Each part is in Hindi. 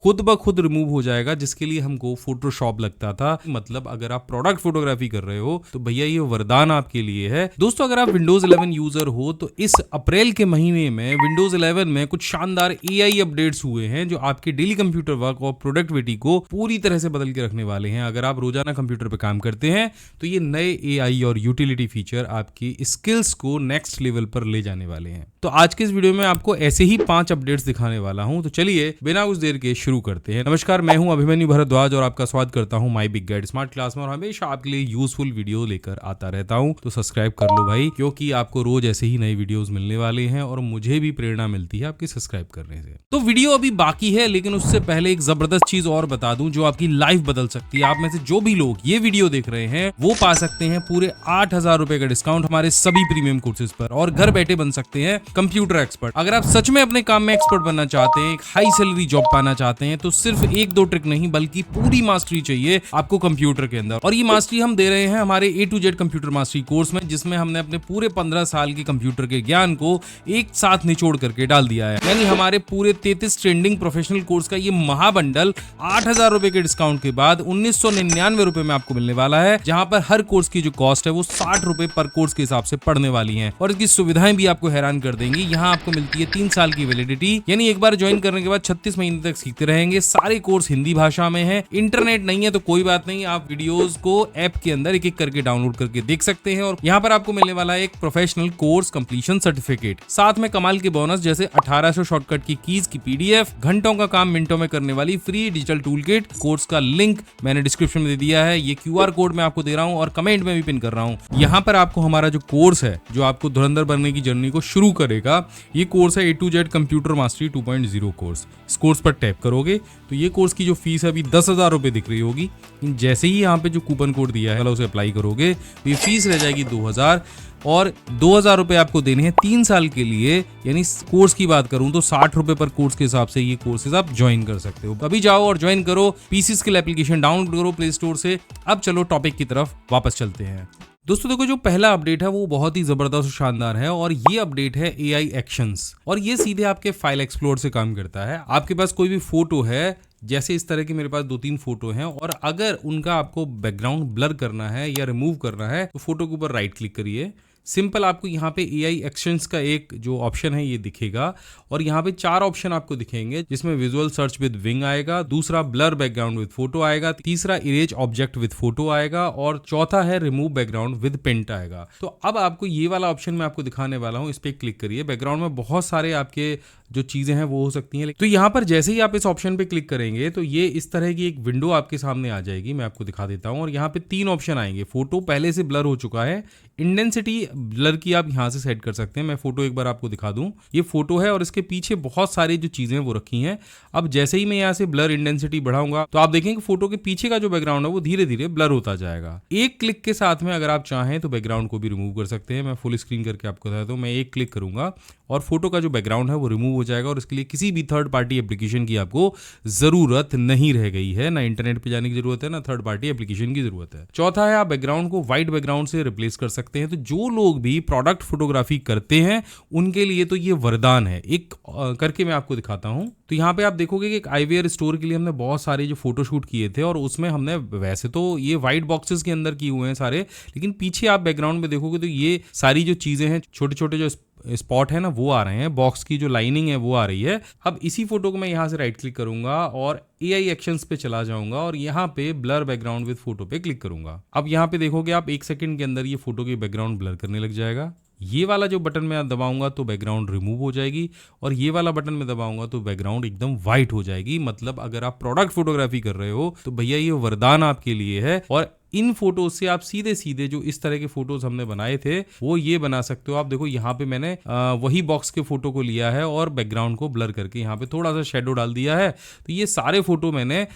खुद ब खुद रिमूव हो जाएगा, जिसके लिए हमको फोटोशॉप लगता था। मतलब अगर आप प्रोडक्ट फोटोग्राफी कर रहे हो तो भैया ये वरदान आपके लिए है। दोस्तों अगर आप विंडोज 11 यूजर हो तो इस अप्रैल के महीने में विंडोज 11 में कुछ शानदार एआई अपडेट्स हुए हैं जो आपके डेली कंप्यूटर वर्क और प्रोडक्टिविटी को पूरी तरह से बदल के रखने वाले हैं। अगर आप रोजाना कंप्यूटर पे काम करते हैं तो ये नए एआई और यूटिलिटी फीचर आपकी स्किल्स को नेक्स्ट लेवल पर ले जाने वाले हैं। तो आज के इस वीडियो में आपको ऐसे ही 5 अपडेट्स दिखाने वाला हूं। तो चलिए बिना कुछ देर के शुरू करते हैं। नमस्कार, मैं हूं अभिमन्यु भारद्वाज और आपका स्वागत करता हूं my big guide smart class में, और हमेशा आपके लिए यूजफुल वीडियो लेकर आता रहता हूं। तो सब्सक्राइब कर लो भाई, क्योंकि आपको रोज ऐसे ही नए वीडियोस मिलने वाले हैं और मुझे भी प्रेरणा मिलती है आपके सब्सक्राइब करने से। तो वीडियो अभी बाकी है, लेकिन उससे पहले एक जबरदस्त चीज और बता दूं जो आपकी लाइफ बदल सकती है। आप में से जो भी लोग ये वीडियो देख रहे हैं वो पा सकते हैं पूरे 8,000 रुपए का डिस्काउंट हमारे सभी प्रीमियम कोर्सेज पर, और घर बैठे बन सकते हैं कंप्यूटर एक्सपर्ट। अगर आप सच में अपने काम में एक्सपर्ट बनना चाहते हैं, एक हाई सैलरी जॉब पाना चाहते हैं, तो सिर्फ 1-2 ट्रिक नहीं बल्कि पूरी मास्टरी चाहिए आपको कंप्यूटर के अंदर। और ये मास्टरी हम दे रहे हैं हमारे A to Z computer mastery course में, जिसमें हमने अपने पूरे 15 साल के कंप्यूटर के ज्ञान को एक साथ निचोड़ करके डाल दिया है। यानी हमारे पूरे 33 ट्रेंडिंग प्रोफेशनल कोर्स का ये महाबंडल 8,000 रुपए के डिस्काउंट के बाद 1,999 रुपए में आपको मिलने वाला है, जहां पर हर कोर्स की जो कॉस्ट है वो 60 रुपए पर कोर्स के हिसाब से पड़ने वाली है। और इसकी सुविधाएं भी आपको हैरान कर देंगी। यहाँ आपको मिलती है 3 साल की वैलिडिटी, यानी एक बार ज्वाइन करने के बाद 36 महीने तक सीखते रहेंगे। सारे कोर्स हिंदी भाषा में है। इंटरनेट नहीं है तो कोई बात नहीं, आप वीडियोस को ऐप के अंदर एक एक करके डाउनलोड करके देख सकते हैं। और यहाँ पर आपको मिलने वाला है एक प्रोफेशनल कोर्स कंप्लीशन सर्टिफिकेट, साथ में कमाल के बोनस जैसे 1800 शॉर्टकट की कीज की पीडीएफ, घंटों का काम मिनटों में करने वाली free digital tool kit. Course का लिंक मैंने डिस्क्रिप्शन में दे दिया है, ये QR कोड मैं आपको दे रहा हूँ और कमेंट में भी पिन कर रहा हूँ। यहाँ पर आपको हमारा जो कोर्स है जो आपको धुरंधर बनने की जर्नी को शुरू करेगा, ये कोर्स है A to Z computer mastery 2.0 course. इस कोर्स पर टैप करोगे तो ये कोर्स की जो फीस है अभी 10,000 रुपए दिख रही होगी। जैसे ही यहाँ पे जो कूपन कोड दिया है उसे अप्लाई करोगे तो ये फीस रह जाएगी 2,000, और 2,000 रुपए आपको देने हैं 3 साल के लिए। यानी कोर्स की बात करूं तो 60 रुपए पर कोर्स के हिसाब से ये कोर्सेज आप ज्वाइन कर सकते हो। अभी जाओ और ज्वाइन करो, पीसी स्किल एप्लीकेशन डाउनलोड करो प्ले स्टोर से। अब चलो टॉपिक की तरफ वापस चलते हैं। दोस्तों देखो, जो पहला अपडेट है वो बहुत ही जबरदस्त और शानदार है, और ये अपडेट है AI एक्शंस, और ये सीधे आपके फाइल एक्सप्लोर से काम करता है। आपके पास कोई भी फोटो है, जैसे इस तरह की मेरे पास 2-3 फोटो हैं, और अगर उनका आपको बैकग्राउंड ब्लर करना है या रिमूव करना है तो फोटो के ऊपर राइट क्लिक करिए। सिंपल आपको यहाँ पे AI एक्शंस का एक जो ऑप्शन है ये दिखेगा, और यहाँ पे 4 ऑप्शन आपको दिखेंगे, जिसमें विजुअल सर्च विद विंग आएगा, दूसरा ब्लर बैकग्राउंड विद फोटो आएगा, तीसरा इरेज ऑब्जेक्ट विद फोटो आएगा, और चौथा है रिमूव बैकग्राउंड विद पेंट आएगा। तो अब आपको ये वाला ऑप्शन मैं आपको दिखाने वाला हूँ, इस पे क्लिक करिए। बैकग्राउंड में बहुत सारे आपके जो चीजें हैं वो हो सकती हैं, तो यहाँ पर जैसे ही आप इस ऑप्शन पे क्लिक करेंगे तो ये इस तरह की एक विंडो आपके सामने आ जाएगी। मैं आपको दिखा देता हूँ, और यहाँ पे 3 ऑप्शन आएंगे। फोटो पहले से ब्लर हो चुका है, इंटेंसिटी ब्लर की आप यहाँ से सेट कर सकते हैं। मैं फोटो एक बार आपको दिखा दूं, ये फोटो है और इसके पीछे बहुत सारी जो चीजें वो रखी हैं। अब जैसे ही मैं यहाँ से ब्लर इंटेंसिटी बढ़ाऊंगा तो आप देखेंगे फोटो के पीछे का जो बैकग्राउंड है वो धीरे धीरे ब्लर होता जाएगा। एक क्लिक के साथ में अगर आप चाहें तो बैकग्राउंड को भी रिमूव कर सकते हैं। मैं फुल स्क्रीन करके आपको बताता हूँ। मैं एक क्लिक करूंगा और फोटो का जो बैकग्राउंड है वो रिमूव हो जाएगा, और इसके लिए किसी भी थर्ड पार्टी एप्लीकेशन की आपको जरूरत नहीं रह गई है। ना इंटरनेट पे जाने की जरूरत है, ना थर्ड पार्टी एप्लीकेशन की जरूरत है। चौथा है, आप बैकग्राउंड को व्हाइट बैकग्राउंड से रिप्लेस कर सकते हैं। तो जो लोग भी प्रोडक्ट फोटोग्राफी करते हैं उनके लिए तो ये वरदान है। एक करके मैं आपको दिखाता हूं। तो यहाँ पे आप देखोगे कि एक आईवेयर स्टोर के लिए हमने बहुत सारे जो फोटोशूट किए थे, और उसमें हमने वैसे तो ये व्हाइट बॉक्सेस के अंदर किए हुए हैं सारे, लेकिन पीछे आप बैकग्राउंड में देखोगे तो ये सारी जो चीजें हैं, छोटे छोटे जो स्पॉट है ना वो आ रहे हैं, बॉक्स की जो लाइनिंग है वो आ रही है। अब इसी फोटो को मैं यहाँ से राइट क्लिक करूंगा और AI एक्शंस पे चला जाऊंगा, और यहाँ पे ब्लर बैकग्राउंड विद फोटो पे क्लिक करूंगा। अब यहाँ पे देखोगे आप 1 सेकंड के अंदर ये फोटो की बैकग्राउंड ब्लर करने लग जाएगा। ये वाला जो बटन मैं दबाऊंगा तो बैकग्राउंड रिमूव हो जाएगी, और ये वाला बटन में दबाऊंगा तो बैकग्राउंड एकदम व्हाइट हो जाएगी। मतलब अगर आप प्रोडक्ट फोटोग्राफी कर रहे हो तो भैया ये वरदान आपके लिए है। और इन फोटोज से आप सीधे सीधे जो इस तरह के फोटोज हमने बनाए थे वो ये बना सकते हो। आप देखो यहाँ पे मैंने वही बॉक्स के फोटो को लिया है और बैकग्राउंड को ब्लर करके यहाँ पे थोड़ा सा शेडो डाल दिया है। तो ये सारे फोटो मैंने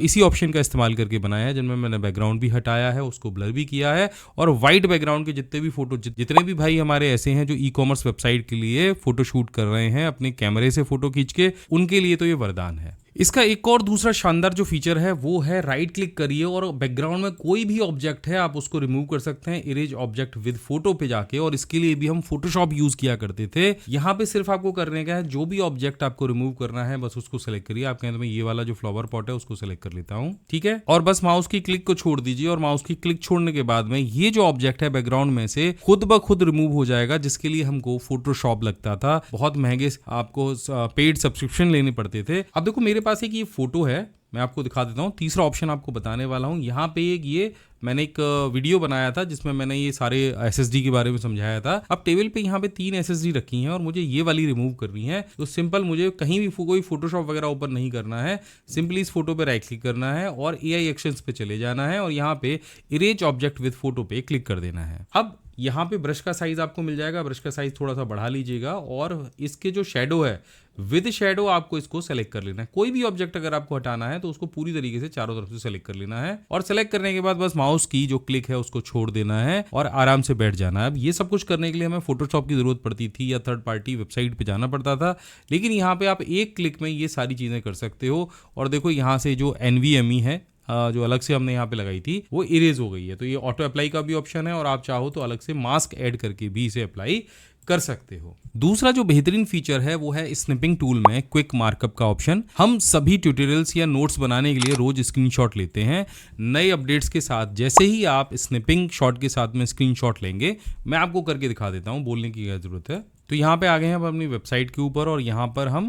इसी ऑप्शन का इस्तेमाल करके बनाया है, जिनमें मैंने बैकग्राउंड भी हटाया है, उसको ब्लर भी किया है। और व्हाइट बैकग्राउंड के जितने भी फोटो, जितने भी भाई हमारे ऐसे हैं जो ई-कॉमर्स वेबसाइट के लिए फोटो शूट कर रहे हैं अपने कैमरे से फोटो खींच के, उनके लिए तो ये वरदान है। इसका एक और दूसरा शानदार जो फीचर है वो है राइट क्लिक करिए और बैकग्राउंड में कोई भी ऑब्जेक्ट है आप उसको रिमूव कर सकते हैं इरेज ऑब्जेक्ट विद फोटो पे जाके। और इसके लिए भी हम फोटोशॉप यूज किया करते थे। यहाँ पे सिर्फ आपको करने का है, जो भी ऑब्जेक्ट आपको रिमूव करना है बस उसको सेलेक्ट करिए। आप कहते हैं ये वाला जो फ्लावर पॉट है उसको सेलेक्ट कर लेता हूँ, ठीक है। और बस माउस की क्लिक को छोड़ दीजिए और माउस की क्लिक छोड़ने के बाद में ये जो ऑब्जेक्ट है बैकग्राउंड में से खुद ब खुद रिमूव हो जाएगा, जिसके लिए हमको फोटोशॉप लगता था, बहुत महंगे आपको पेड सब्सक्रिप्शन लेने पड़ते थे। अब देखो मेरे पास एक ये फोटो है, मैं आपको दिखा देता हूँ। तीसरा ऑप्शन आपको बताने वाला हूँ। यहाँ पे एक ये मैंने एक वीडियो बनाया था जिसमें मैंने ये सारे SSD के बारे में समझाया था। अब टेबल पे यहाँ पे 3 SSD रखी हैं और मुझे ये वाली रिमूव करनी है। तो सिंपल, मुझे कहीं भी कोई फोटोशॉप वगैरह ओपन नहीं करना है, सिंपली इस फोटो पे राइट क्लिक करना है और AI एक्शंस पे चले जाना है और यहाँ पे इरेज ऑब्जेक्ट विद फोटो पे क्लिक कर देना है। अब यहाँ पे ब्रश का साइज आपको मिल जाएगा, ब्रश का साइज थोड़ा सा बढ़ा लीजिएगा और इसके जो शेडो है विद शेडो आपको इसको सेलेक्ट कर लेना है। कोई भी ऑब्जेक्ट अगर आपको हटाना है तो उसको पूरी तरीके से चारों तरफ से सेलेक्ट कर लेना है और सेलेक्ट करने के बाद बस माउस की जो क्लिक है उसको छोड़ देना है और आराम से बैठ जाना है। अब ये सब कुछ करने के लिए हमें फोटोशॉप की जरूरत पड़ती थी या थर्ड पार्टी वेबसाइट पे जाना पड़ता था, लेकिन यहाँ पे आप एक क्लिक में ये सारी चीजें कर सकते हो। और देखो यहाँ से जो NVMe है जो अलग से हमने यहाँ पे लगाई थी वो इरेज हो गई है। तो ये ऑटो अप्लाई का भी ऑप्शन है और आप चाहो तो अलग से मास्क ऐड करके भी इसे अप्लाई कर सकते हो। दूसरा जो बेहतरीन फीचर है वो है स्निपिंग टूल में क्विक मार्कअप का ऑप्शन। हम सभी ट्यूटोरियल्स या नोट्स बनाने के लिए रोज स्क्रीनशॉट लेते हैं। नए अपडेट्स के साथ जैसे ही आप स्निपिंग शॉट के साथ में स्क्रीनशॉट लेंगे, मैं आपको करके दिखा देता हूं, बोलने की क्या जरूरत है। तो यहाँ पे आ गए हैं हम अपनी वेबसाइट के ऊपर और यहाँ पर हम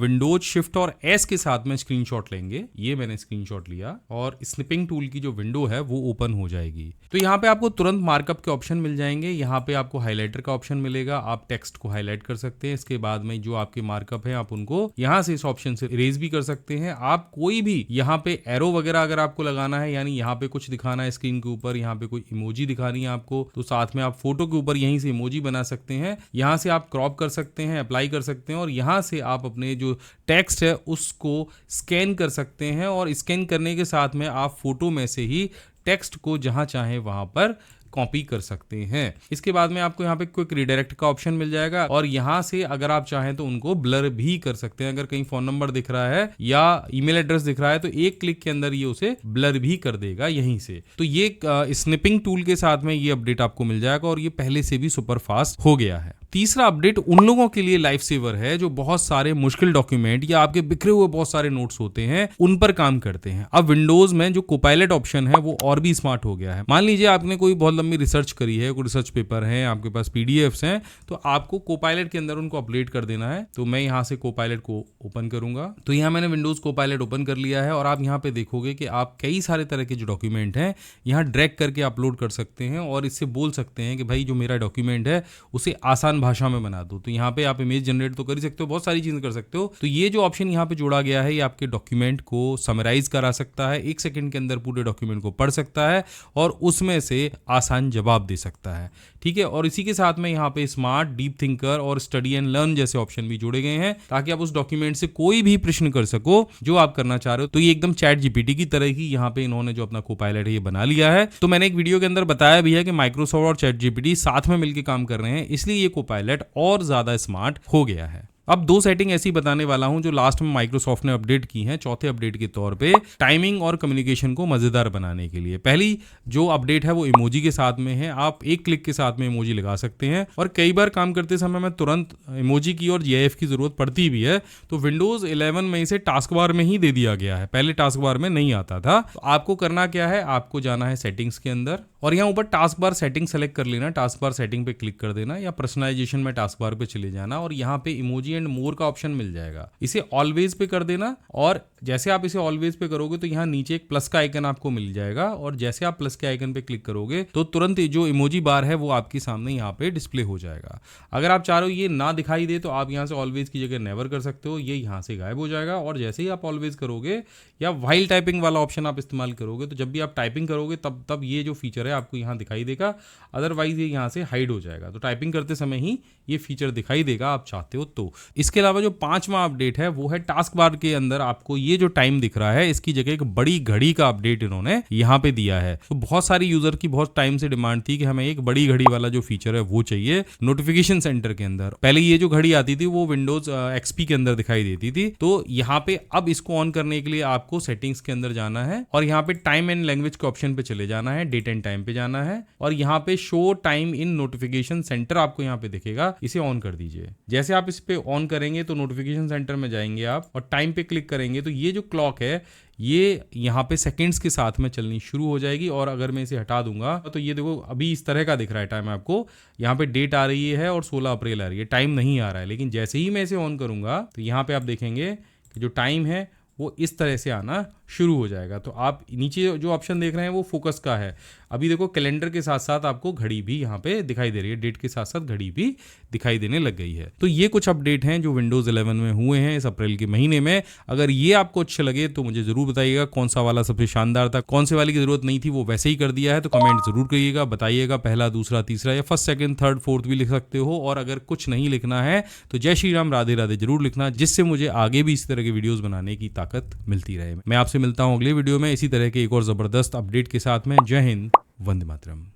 विंडोज शिफ्ट और S के साथ में स्क्रीनशॉट लेंगे। ये मैंने स्क्रीनशॉट लिया और स्निपिंग टूल की जो विंडो है वो ओपन हो जाएगी। तो यहाँ पे आपको तुरंत मार्कअप के ऑप्शन मिल जाएंगे। यहाँ पे आपको हाईलाइटर का ऑप्शन मिलेगा, आप टेक्स्ट को हाईलाइट कर सकते हैं। इसके बाद में जो आपके मार्कअप है आप उनको यहाँ से इस ऑप्शन से इरेज भी कर सकते हैं। आप कोई भी यहाँ पे एरो वगैरह अगर आपको लगाना है, यानी यहाँ पे कुछ दिखाना है स्क्रीन के ऊपर, यहाँ पे कोई इमोजी दिखानी है आपको, तो साथ में आप फोटो के ऊपर यहीं से इमोजी बना सकते हैं। यहाँ से आप क्रॉप कर सकते हैं, अप्लाई कर सकते हैं और यहाँ से आप अपने जो टेक्स्ट है उसको स्कैन कर सकते हैं और स्कैन करने के साथ में आप फोटो में से ही टेक्स्ट को जहां चाहे वहां पर कॉपी कर सकते हैं। इसके बाद में आपको यहाँ पे क्विक रिडायरेक्ट का ऑप्शन मिल जाएगा और यहाँ से अगर आप चाहें तो उनको ब्लर भी कर सकते हैं। अगर कहीं फोन नंबर दिख रहा है या ईमेल एड्रेस दिख रहा है तो एक क्लिक के अंदर ये उसे ब्लर भी कर देगा यहीं से। तो ये स्निपिंग टूल के साथ में ये अपडेट आपको मिल जाएगा और ये पहले से भी सुपर फास्ट हो गया है। तीसरा अपडेट उन लोगों के लिए लाइफ सेवर है जो बहुत सारे मुश्किल डॉक्यूमेंट या आपके बिखरे हुए बहुत सारे नोट्स होते हैं उन पर काम करते हैं। अब विंडोज में जो कोपायलट ऑप्शन है वो और भी स्मार्ट हो गया है। मान लीजिए आपने कोई बहुत लंबी रिसर्च करी है, कोई रिसर्च पेपर है, आपके पास PDFs हैं, तो आपको कोपायलट के अंदर उनको अपडेट कर देना है। तो मैं यहाँ से कोपायलट को ओपन करूंगा। तो यहाँ मैंने विंडोज कोपायलट ओपन कर लिया है और आप यहाँ पे देखोगे कि आप कई सारे तरह के जो डॉक्यूमेंट हैं यहाँ ड्रैग करके अपलोड कर सकते हैं और इससे बोल सकते हैं कि भाई जो मेरा डॉक्यूमेंट है उसे आसान भाषा में बना दो। तो यहाँ पे आप इमेज जनरेट तो कर ही सकते हो, बहुत सारी चीजें कर सकते हो। तो ये जो ऑप्शन यहाँ पे जोड़ा गया है ये आपके डॉक्यूमेंट को समराइज करा सकता है, 1 सेकंड के अंदर पूरे डॉक्यूमेंट को पढ़ सकता है और उसमें से आसान जवाब दे सकता है, ठीक है। और इसी के साथ में यहाँ पे स्मार्ट, डीप थिंकर और स्टडी एंड लर्न जैसे ऑप्शन भी जोड़े गए हैं ताकि आप उस डॉक्यूमेंट से कोई भी प्रश्न कर सको जो आप करना चाह रहे हो। तो ये एकदम चैट GPT की तरह ही यहाँ पे इन्होंने जो अपना कोपायलट है ये बना लिया है। तो मैंने एक वीडियो के अंदर बताया भी है कि माइक्रोसॉफ्ट और चैट GPT साथ में मिलकर काम कर रहे हैं, इसलिए ये कोपायलट और ज्यादा स्मार्ट हो गया है। अब 2 सेटिंग ऐसी बताने वाला हूं जो लास्ट में माइक्रोसॉफ्ट ने अपडेट की हैं, चौथे अपडेट के तौर पे टाइमिंग और कम्युनिकेशन को मजेदार बनाने के लिए। पहली जो अपडेट है वो इमोजी के साथ में है। आप एक क्लिक के साथ में इमोजी लगा सकते हैं और कई बार काम करते समय में तुरंत इमोजी की और GIF की जरूरत पड़ती भी है, तो विंडोज 11 में इसे टास्क बार में ही दे दिया गया है, पहले टास्क बार में नहीं आता था। तो आपको करना क्या है, आपको जाना है सेटिंग्स के अंदर और यहाँ ऊपर टास्क बार सेटिंग सेलेक्ट कर लेना, टास्क बार सेटिंग पे क्लिक कर देना या पर्सनलाइजेशन में टास्क बार पे चले जाना और यहाँ पे इमोजी एंड मोर का ऑप्शन मिल जाएगा, इसे ऑलवेज पे कर देना। और जैसे आप इसे ऑलवेज पे करोगे तो यहाँ नीचे एक प्लस का आइकन आपको मिल जाएगा और जैसे आप प्लस के आइकन पे क्लिक करोगे तो तुरंत जो इमोजी बार है वो आपके सामने यहाँ पे डिस्प्ले हो जाएगा। अगर आप चाह रहे हो ये ना दिखाई दे तो आप यहाँ से ऑलवेज की जगह नेवर कर सकते हो, ये यहाँ से गायब हो जाएगा। और जैसे ही आप ऑलवेज करोगे या व्हाइल टाइपिंग वाला ऑप्शन आप इस्तेमाल करोगे तो जब भी आप टाइपिंग करोगे तब ये जो फीचर है आपको यहाँ दिखाई देगा, अदरवाइज ये यहाँ से हाइड हो जाएगा। तो टाइपिंग करते समय ही ये फीचर दिखाई देगा आप चाहते हो तो। इसके अलावा जो 5वां अपडेट है वो है टास्क बार के अंदर आपको ये जो टाइम दिख रहा है इसकी जगह एक बड़ी घड़ी का अपडेट इन्होंने यहाँ पे दिया है। तो बहुत सारी यूजर की बहुत टाइम से डिमांड थी कि हमें एक बड़ी घड़ी वाला जो फीचर है वो चाहिए नोटिफिकेशन सेंटर के अंदर। पहले ये जो घड़ी आती थी वो विंडोज एक्सपी के अंदर दिखाई देती थी। तो यहाँ पे अब इसको ऑन करने के लिए आपको सेटिंग्स के अंदर जाना है और यहाँ पे टाइम एंड लैंग्वेज के ऑप्शन पे चले जाना है, डेट एंड टाइम पे जाना है और यहाँ पे show time in notification centre आपको यहाँ पे दिखेगा, इसे ऑन कर दीजिए। जैसे आप इस पे ऑन करेंगे तो नोटिफिकेशन सेंटर में जाएंगे आप और टाइम पे क्लिक करेंगे तो ये जो क्लॉक है ये यहाँ पे सेकंड्स के साथ में चलनी शुरू हो जाएगी। और अगर मैं इसे हटा दूंगा तो ये देखो अभी इस तरह का दिख रहा है टाइम आपको, यहाँ पे डेट आ रही है और 16 अप्रैल आ रही है, टाइम नहीं आ रहा है। लेकिन जैसे ही मैं इसे ऑन करूंगा तो यहाँ पे आप देखेंगे कि जो टाइम है वो इस तरह से आना शुरू हो जाएगा। तो आप नीचे जो ऑप्शन देख रहे हैं वो फोकस का है। अभी देखो कैलेंडर के साथ साथ आपको घड़ी भी यहाँ पे दिखाई दे रही है, डेट के साथ साथ घड़ी भी दिखाई देने लग गई है। तो ये कुछ अपडेट हैं जो विंडोज 11 में हुए हैं इस अप्रैल के महीने में। अगर ये आपको अच्छे लगे तो मुझे जरूर बताइएगा कौन सा वाला सबसे शानदार था, कौन से वाले की जरूरत नहीं थी वो वैसे ही कर दिया है। तो कमेंट जरूर करिएगा, बताइएगा पहला, दूसरा, तीसरा या फर्स्ट, सेकंड, थर्ड, फोर्थ भी लिख सकते हो। और अगर कुछ नहीं लिखना है तो जय श्री राम, राधे राधे जरूर लिखना, जिससे मुझे आगे भी इस तरह के वीडियोस बनाने की ताकत मिलती रहे। मैं आपसे मिलता हूं अगले वीडियो में इसी तरह के एक और जबरदस्त अपडेट के साथ में। जय हिंद, वंदे मातरम।